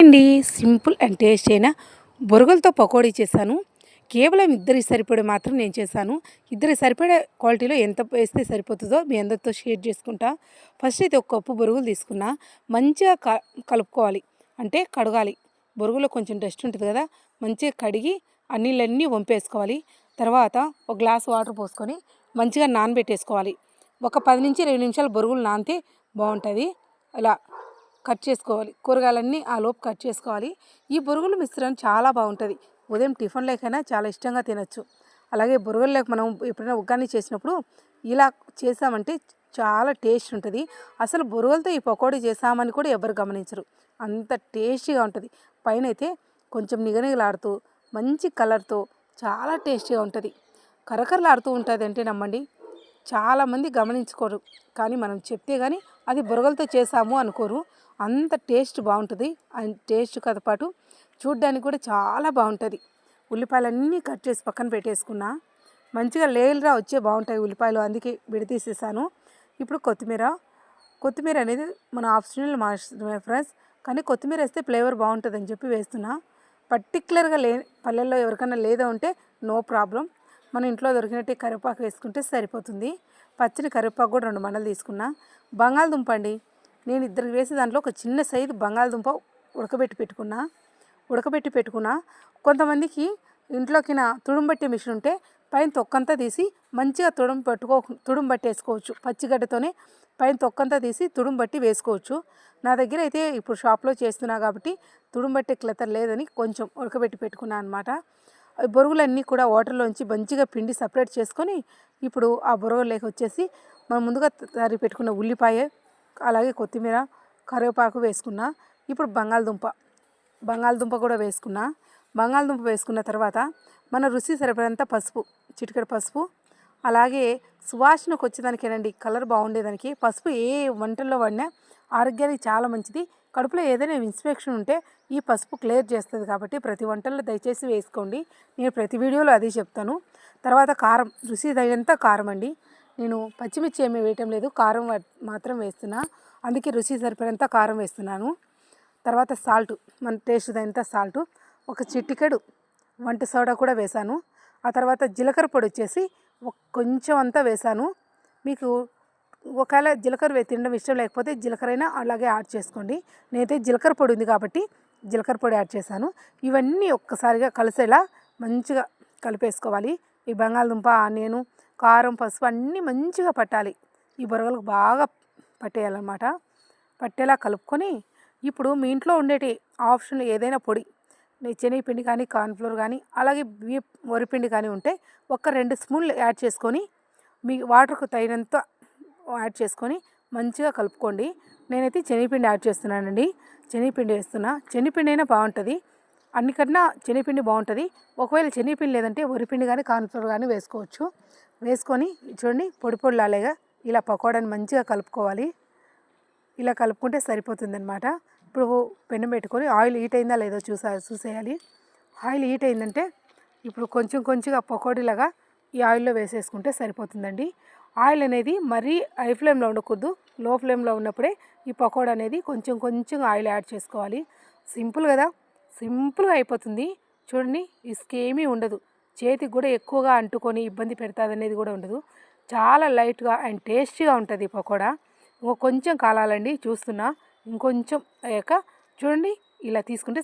అండి simple and taste అయిన బొరుగులతో పకోడీ చేశాను. కేవలం ఇద్దరికి సరిపడే మాత్రం నేను చేశాను. ఇద్దరికి సరిపడే క్వాలిటీలో ఎంత వేస్తే సరిపోతుందో మీ అందరితో షేర్ చేసుకుంటా. ఫస్ట్ అయితే ఒక కప్పు బొరుగులు తీసుకున్నా. మంచిగా కలుపుకోవాలి, అంటే కడగాలి. బొరుగులో కొంచెం డస్ట్ ఉంటుంది కదా, మంచిగా కడిగి ఆ నీళ్ళన్నీ వంపేసుకోవాలి. తర్వాత ఒక గ్లాస్ వాటర్ పోసుకొని మంచిగా నానబెట్టేసుకోవాలి. ఒక 10 నుంచి 20 నిమిషాలు బొరుగులు నానితే బాగుంటుంది. ఇలా కట్ చేసుకోవాలి. కూరగాయలన్నీ ఆ లోపు కట్ చేసుకోవాలి. ఈ బొరుగుల మిశ్రమం చాలా బాగుంటుంది. ఉదయం టిఫిన్లేకైనా చాలా ఇష్టంగా తినచ్చు. అలాగే బొరుగుల్లోకి మనం ఎప్పుడైనా ఉగ్గాని చేసినప్పుడు ఇలా చేసామంటే చాలా టేస్ట్ ఉంటుంది. అసలు బొరుగులతో ఈ పకోడీ చేసామని కూడా ఎవరు గమనించరు, అంత టేస్టీగా ఉంటుంది. పైన అయితే కొంచెం నిగనిగలాడుతూ మంచి కలర్తో చాలా టేస్టీగా ఉంటుంది. కరకరలాడుతూ ఉంటుంది అంటే నమ్మండి, చాలామంది గమనించుకోరు. కానీ మనం చెప్తే కానీ అది బొరుగులతో చేసాము అనుకోరు. అంత టేస్ట్ బాగుంటుంది. అండ్ టేస్ట్తో పాటు చూడ్డానికి కూడా చాలా బాగుంటుంది. ఉల్లిపాయలన్నీ కట్ చేసి పక్కన పెట్టేసుకున్నా. మంచిగా లేయర్గా వచ్చే బాగుంటాయి ఉల్లిపాయలు, అందుకే విడతీసేసాను. ఇప్పుడు కొత్తిమీర అనేది మన ఆప్షనల్ మాత్రమే ఫ్రెండ్స్, కానీ కొత్తిమీర వేస్తే ఫ్లేవర్ బాగుంటుందని చెప్పి వేస్తున్నా. పర్టికులర్గా పల్లెల్లో ఎవరికైనా లేదా ఉంటే నో ప్రాబ్లం, మన ఇంట్లో దొరికినట్టు కరివేపాకు వేసుకుంటే సరిపోతుంది. పచ్చని కరివేపాకు కూడా 2 మండలు తీసుకున్నా. బంగాళదుంప అండి, నేను ఇద్దరికి వేసే దాంట్లో ఒక చిన్న సైజు బంగాళదుంప ఉడకబెట్టి పెట్టుకున్నా. కొంతమందికి ఇంట్లోకి తుడుంబట్టే మిషన్ ఉంటే పైన తొక్కంతా తీసి మంచిగా తుడుంబట్టేసుకోవచ్చు. పచ్చిగడ్డతోనే పైన తొక్కంతా తీసి తుడుంబట్టి వేసుకోవచ్చు. నా దగ్గర అయితే ఇప్పుడు షాప్లో చేస్తున్నా కాబట్టి తుడుంబట్టే క్లెతర్ లేదని కొంచెం ఉడకబెట్టి పెట్టుకున్నా అనమాట. బొరుగులన్నీ కూడా వాటర్లోంచి మంచిగా పిండి సపరేట్ చేసుకొని ఇప్పుడు ఆ బొరుగులోకి వచ్చేసి మనం ముందుగా తరిగి పెట్టుకున్న ఉల్లిపాయ, అలాగే కొత్తిమీర, కరివేపాకు వేసుకున్నా. ఇప్పుడు బంగాళదుంప కూడా వేసుకున్నా. బంగాళదుంప వేసుకున్న తర్వాత మన రుచి సరిపడంత పసుపు, చిటికెడు పసుపు, అలాగే సువాసనకు వచ్చేదానికేనండి, కలర్ బాగుండేదానికి పసుపు ఏ వంటల్లో వాడినా ఆరోగ్యానికి చాలా మంచిది. కడుపులో ఏదైనా ఇన్ఫెక్షన్ ఉంటే ఈ పసుపు క్లియర్ చేస్తుంది కాబట్టి ప్రతి వంటల్లో దయచేసి వేసుకోండి. నేను ప్రతి వీడియోలో అదే చెప్తాను. తర్వాత కారం, రుచి తగినంత కారం అండి. నేను పచ్చిమిర్చి ఏమీ వేయటం లేదు, కారం మాత్రం వేస్తున్నా. అందుకే రుచి సరిపడంత కారం వేస్తున్నాను. తర్వాత సాల్ట్, మన టేస్ట్ తగినంత సాల్టు, ఒక చిటికెడు వంట సోడా కూడా వేశాను. ఆ తర్వాత జీలకర్ర పొడి వచ్చేసి కొంచెం అంతా వేశాను. మీకు ఒకవేళ జీలకర్ర తినడం ఇష్టం లేకపోతే జీలకర్ర అయినా అలాగే యాడ్ చేసుకోండి. నేనైతే జీలకర్ర పొడి ఉంది కాబట్టి జీలకర్ర పొడి యాడ్ చేశాను. ఇవన్నీ ఒక్కసారిగా కలిసేలా మంచిగా కలిపేసుకోవాలి. ఈ బంగాళదుంప, ఆనియను, కారం, పసుపు అన్నీ మంచిగా పట్టాలి. ఈ బొరుగులకు బాగా పట్టేయాలన్నమాట. పట్టేలా కలుపుకొని ఇప్పుడు మీ ఇంట్లో ఉండేటి ఆప్షన్ ఏదైనా పొడి, శనగపిండి కానీ కార్న్ఫ్లోర్ కానీ అలాగే వరిపిండి కానీ ఉంటే ఒక 2 స్పూన్లు యాడ్ చేసుకొని మీ వాటర్కు తగినంత యాడ్ చేసుకొని మంచిగా కలుపుకోండి. నేనైతే శనగపిండి యాడ్ చేస్తున్నానండి, శనగపిండి వేస్తున్నా. శనగపిండి అయినా బాగుంటుంది, అన్నికన్నా శనగపిండి బాగుంటుంది. ఒకవేళ శనగపిండి లేదంటే వరిపిండి కానీ కార్న్ఫ్లోర్ కానీ వేసుకోవచ్చు. వేసుకొని చూడండి పొడి లాగా ఇలా పకోడాని మంచిగా కలుపుకోవాలి. ఇలా కలుపుకుంటే సరిపోతుందన్నమాట. ఇప్పుడు పెనం పెట్టుకొని ఆయిల్ హీట్ అయిందా లేదో చూసేయాలి. ఆయిల్ హీట్ అయిందంటే ఇప్పుడు కొంచెంగా పకోడీలాగా ఈ ఆయిల్లో వేసేసుకుంటే సరిపోతుందండి. ఆయిల్ అనేది మరీ హై ఫ్లేమ్లో ఉండకూడదు, లో ఫ్లేమ్లో ఉన్నప్పుడే ఈ పకోడా అనేది కొంచెం ఆయిల్ యాడ్ చేసుకోవాలి. సింపుల్ కదా, సింపుల్గా అయిపోతుంది. చూడండి, ఇసుకేమీ ఉండదు, చేతికి కూడా ఎక్కువగా అంటుకొని ఇబ్బంది పెడతాది అనేది కూడా ఉండదు. చాలా లైట్గా అండ్ టేస్టీగా ఉంటుంది పకోడా. కొంచెం కాలాలండి, చూస్తున్నా. ఇంకొంచెం అయ్యాక చూడండి ఇలా తీసుకుంటే